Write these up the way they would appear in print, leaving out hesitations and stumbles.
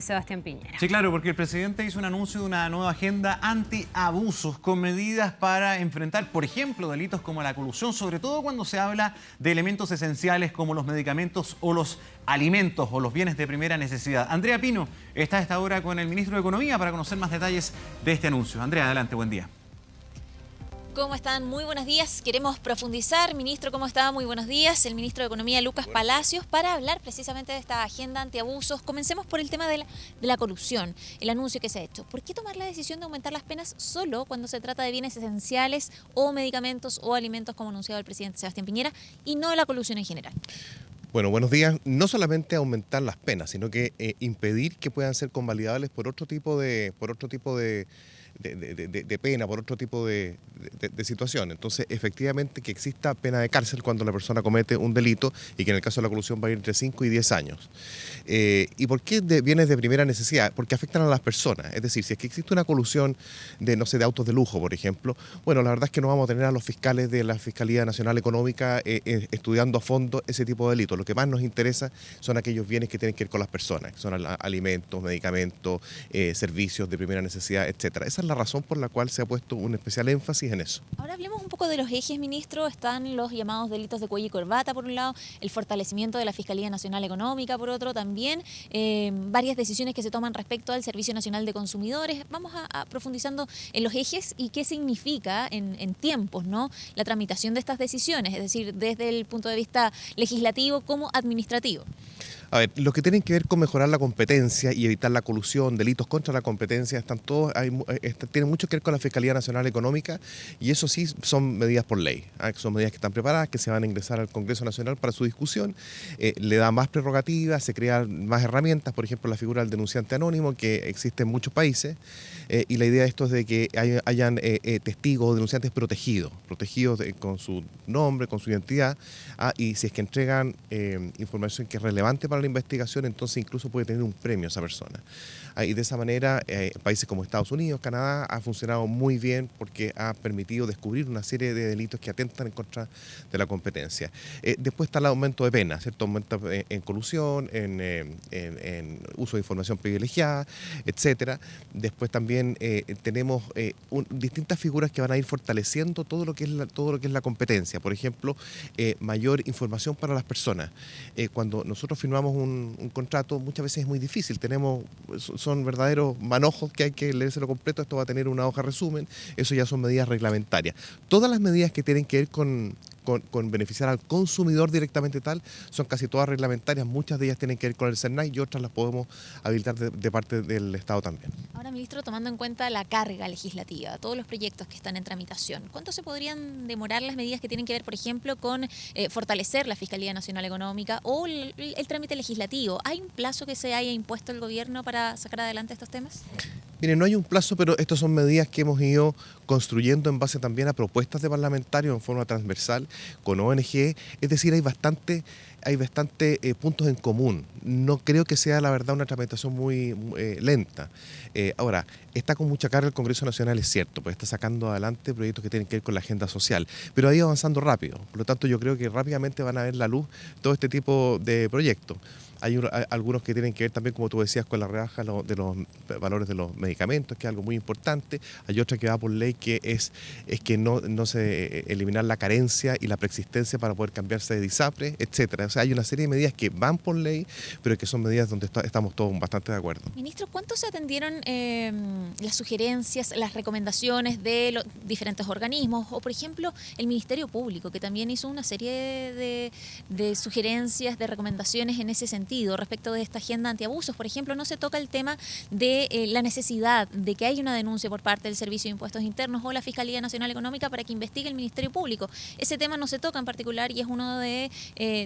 Sebastián Piñera. Sí, claro, porque el presidente hizo un anuncio de una nueva agenda anti-abusos con medidas para enfrentar, por ejemplo, delitos como la colusión, sobre todo cuando se habla de elementos esenciales como los medicamentos o los alimentos o los bienes de primera necesidad. Andrea Pino está a esta hora con el ministro de Economía para conocer más detalles de este anuncio. Andrea, adelante, buen día. ¿Cómo están? Muy buenos días. Queremos profundizar. Ministro, ¿cómo está? Muy buenos días. El ministro de Economía, Lucas Palacios, para hablar precisamente de esta agenda antiabusos. Comencemos por el tema de la corrupción, el anuncio que se ha hecho. ¿Por qué tomar la decisión de aumentar las penas solo cuando se trata de bienes esenciales o medicamentos o alimentos, como anunciaba el presidente Sebastián Piñera, y no la colusión en general? Bueno, buenos días. No solamente aumentar las penas, sino que impedir que puedan ser convalidables por otro tipo de pena, por otro tipo de situación. Entonces, efectivamente, que exista pena de cárcel cuando la persona comete un delito y que en el caso de la colusión va a ir entre 5 y 10 años. ¿Y por qué bienes de primera necesidad? Porque afectan a las personas. Es decir, si es que existe una colusión de, no sé, de autos de lujo, por ejemplo, bueno, la verdad es que no vamos a tener a los fiscales de la Fiscalía Nacional Económica estudiando a fondo ese tipo de delitos. Lo que más nos interesa son aquellos bienes que tienen que ver con las personas, que son alimentos, medicamentos, servicios de primera necesidad, etcétera. Esa es la razón por la cual se ha puesto un especial énfasis en eso. Ahora hablemos un poco de los ejes, ministro. Están los llamados delitos de cuello y corbata, por un lado, el fortalecimiento de la Fiscalía Nacional Económica, por otro, también varias decisiones que se toman respecto al Servicio Nacional de Consumidores. Vamos a profundizando en los ejes y qué significa en tiempos, ¿no?, la tramitación de estas decisiones, es decir, desde el punto de vista legislativo como administrativo. A ver, los que tienen que ver con mejorar la competencia y evitar la colusión, delitos contra la competencia, están todos, tienen mucho que ver con la Fiscalía Nacional Económica, y eso sí son medidas por ley, son medidas que están preparadas, que se van a ingresar al Congreso Nacional para su discusión. Le da más prerrogativas, se crean más herramientas, por ejemplo la figura del denunciante anónimo que existe en muchos países, y la idea de esto es de que hayan testigos o denunciantes protegidos con su nombre, con su identidad, y si es que entregan información que es relevante para la investigación, entonces incluso puede tener un premio esa persona. Y de esa manera, países como Estados Unidos, Canadá, ha funcionado muy bien porque ha permitido descubrir una serie de delitos que atentan en contra de la competencia. Después está el aumento de penas, ¿cierto? Aumento en colusión, en uso de información privilegiada, etcétera. Después también tenemos distintas figuras que van a ir fortaleciendo todo lo que es la competencia. Por ejemplo, mayor información para las personas. Cuando nosotros firmamos un contrato, muchas veces es muy difícil. Son verdaderos manojos que hay que leérselo completo. Esto va a tener una hoja resumen. Eso ya son medidas reglamentarias. Todas las medidas que tienen que ver con beneficiar al consumidor directamente tal, son casi todas reglamentarias. Muchas de ellas tienen que ver con el SERNAI y otras las podemos habilitar de parte del Estado también. Ahora, ministro, tomando en cuenta la carga legislativa, todos los proyectos que están en tramitación, ¿cuánto se podrían demorar las medidas que tienen que ver, por ejemplo, con fortalecer la Fiscalía Nacional Económica o el trámite legislativo? ¿Hay un plazo que se haya impuesto el gobierno para sacar adelante estos temas? Miren, no hay un plazo, pero estas son medidas que hemos ido construyendo en base también a propuestas de parlamentarios en forma transversal, con ONG, es decir, hay bastante puntos en común. No creo que sea, la verdad, una tramitación muy lenta. Ahora, está con mucha carga el Congreso Nacional, es cierto, pues está sacando adelante proyectos que tienen que ver con la agenda social, pero ha ido avanzando rápido. Por lo tanto, yo creo que rápidamente van a ver la luz todo este tipo de proyectos. Hay algunos que tienen que ver también, como tú decías, con la rebaja de los valores de los medicamentos, que es algo muy importante. Hay otra que va por ley, que es que no se eliminar la carencia y la preexistencia para poder cambiarse de DISAPRE, etcétera. O sea, hay una serie de medidas que van por ley, pero que son medidas donde estamos todos bastante de acuerdo. Ministro, ¿cuánto se atendieron las sugerencias, las recomendaciones de los diferentes organismos? O, por ejemplo, el Ministerio Público, que también hizo una serie de sugerencias, de recomendaciones en ese sentido. Respecto de esta agenda antiabusos, por ejemplo, no se toca el tema de la necesidad de que haya una denuncia por parte del Servicio de Impuestos Internos o la Fiscalía Nacional Económica para que investigue el Ministerio Público. Ese tema no se toca en particular y es una de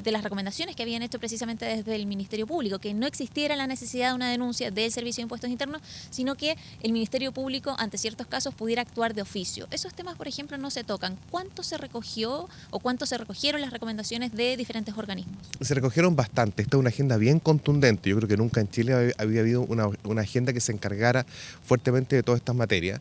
las recomendaciones que habían hecho precisamente desde el Ministerio Público, que no existiera la necesidad de una denuncia del Servicio de Impuestos Internos, sino que el Ministerio Público, ante ciertos casos, pudiera actuar de oficio. Esos temas, por ejemplo, no se tocan. ¿Cuánto se recogió o cuánto se recogieron las recomendaciones de diferentes organismos? Se recogieron bastante. Esta es una agenda agenda bien contundente. Yo creo que nunca en Chile había habido una agenda que se encargara fuertemente de todas estas materias,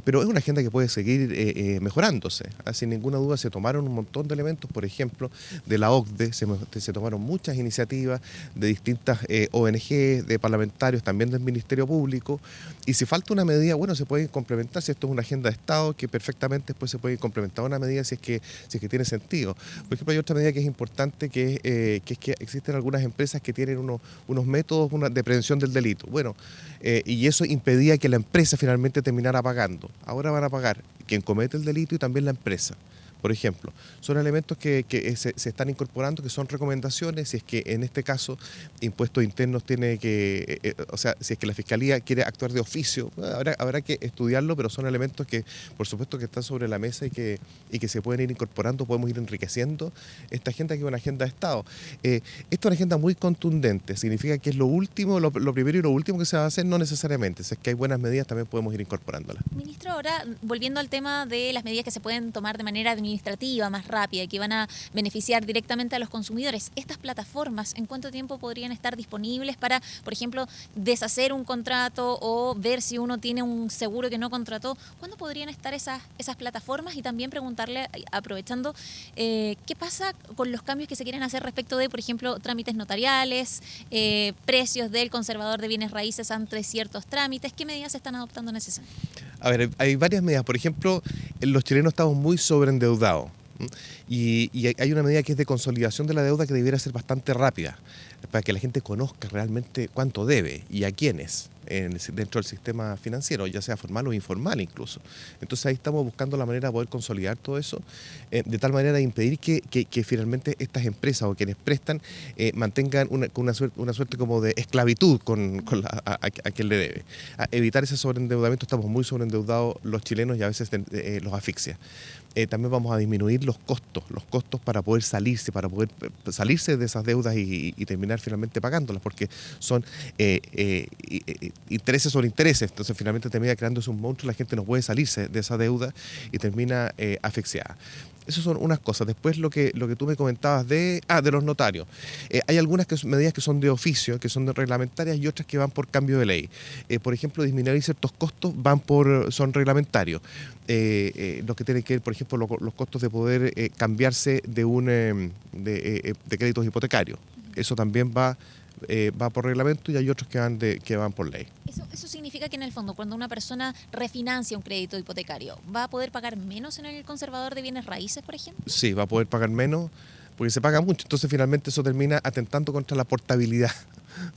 pero es una agenda que puede seguir mejorándose. Sin ninguna duda se tomaron un montón de elementos, por ejemplo, de la OCDE, se tomaron muchas iniciativas de distintas ONG, de parlamentarios, también del Ministerio Público, y si falta una medida, bueno, se puede complementar, si esto es una agenda de Estado, que perfectamente después se puede complementar una medida si es que tiene sentido. Por ejemplo, hay otra medida que es importante, que es que existen algunas empresas que tienen unos métodos de prevención del delito. Bueno, y eso impedía que la empresa finalmente terminara pagando. Ahora van a pagar quien comete el delito y también la empresa. Por ejemplo, son elementos que se están incorporando, que son recomendaciones, si es que en este caso Impuestos Internos tiene que, o sea, si es que la Fiscalía quiere actuar de oficio, habrá que estudiarlo, pero son elementos que por supuesto que están sobre la mesa y que se pueden ir incorporando, podemos ir enriqueciendo esta agenda, que es una agenda de Estado. Esta es una agenda muy contundente, significa que es lo último, lo primero y lo último que se va a hacer, no necesariamente, si es que hay buenas medidas también podemos ir incorporándolas. Ministro, ahora volviendo al tema de las medidas que se pueden tomar de manera administrativa, más rápida, y que van a beneficiar directamente a los consumidores, estas plataformas, ¿en cuánto tiempo podrían estar disponibles para, por ejemplo, deshacer un contrato o ver si uno tiene un seguro que no contrató? ¿Cuándo podrían estar esas plataformas? Y también preguntarle, aprovechando, ¿qué pasa con los cambios que se quieren hacer respecto de, por ejemplo, trámites notariales, precios del conservador de bienes raíces ante ciertos trámites? ¿Qué medidas se están adoptando en ese sentido? A ver, hay varias medidas. Por ejemplo, los chilenos estamos muy sobreendeudados. Y hay una medida que es de consolidación de la deuda que debiera ser bastante rápida, para que la gente conozca realmente cuánto debe y a quiénes dentro del sistema financiero, ya sea formal o informal incluso. Entonces ahí estamos buscando la manera de poder consolidar todo eso, de tal manera de impedir que finalmente estas empresas o quienes prestan mantengan una suerte como de esclavitud a quien le debe. A evitar ese sobreendeudamiento, estamos muy sobreendeudados los chilenos y a veces los asfixia. También vamos a disminuir los costos para poder salirse de esas deudas y terminar finalmente pagándolas, porque son intereses sobre intereses. Entonces finalmente termina creándose un monstruo, la gente no puede salirse de esa deuda y termina asfixiada. Esas son unas cosas. Después lo que tú me comentabas de los notarios. Hay algunas medidas que son de oficio, que son reglamentarias, y otras que van por cambio de ley. Por ejemplo, disminuir ciertos costos son reglamentarios. Los que tienen que ver, por ejemplo, los costos de poder cambiarse de créditos hipotecarios. Eso también va por reglamento, y hay otros que van por ley. Eso significa que en el fondo, cuando una persona refinancia un crédito hipotecario, ¿va a poder pagar menos en el conservador de bienes raíces, por ejemplo? Sí, va a poder pagar menos porque se paga mucho. Entonces finalmente eso termina atentando contra la portabilidad,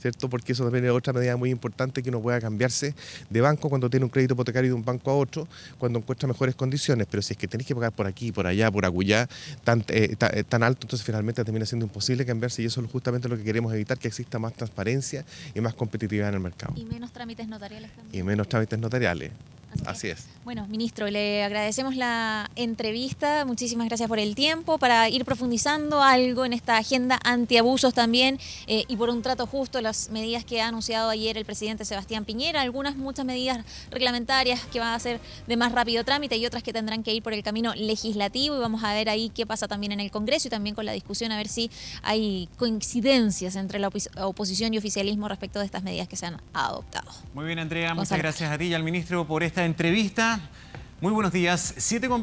¿cierto? Porque eso también es otra medida muy importante, que uno pueda cambiarse de banco cuando tiene un crédito hipotecario de un banco a otro, cuando encuentra mejores condiciones. Pero si es que tenés que pagar por aquí, por allá, por acullá, tan alto, entonces finalmente termina siendo imposible cambiarse, y eso es justamente lo que queremos evitar, que exista más transparencia y más competitividad en el mercado. Y menos trámites notariales también. Y menos trámites notariales. Así es. Bueno, ministro, le agradecemos la entrevista, muchísimas gracias por el tiempo, para ir profundizando algo en esta agenda antiabusos también, y por un trato justo, las medidas que ha anunciado ayer el presidente Sebastián Piñera, muchas medidas reglamentarias que van a ser de más rápido trámite y otras que tendrán que ir por el camino legislativo, y vamos a ver ahí qué pasa también en el Congreso y también con la discusión, a ver si hay coincidencias entre la oposición y oficialismo respecto de estas medidas que se han adoptado. Muy bien, Andrea, Gonzalo. muchas gracias a ti y al ministro por esta entrevista. Muy buenos días. 7:20.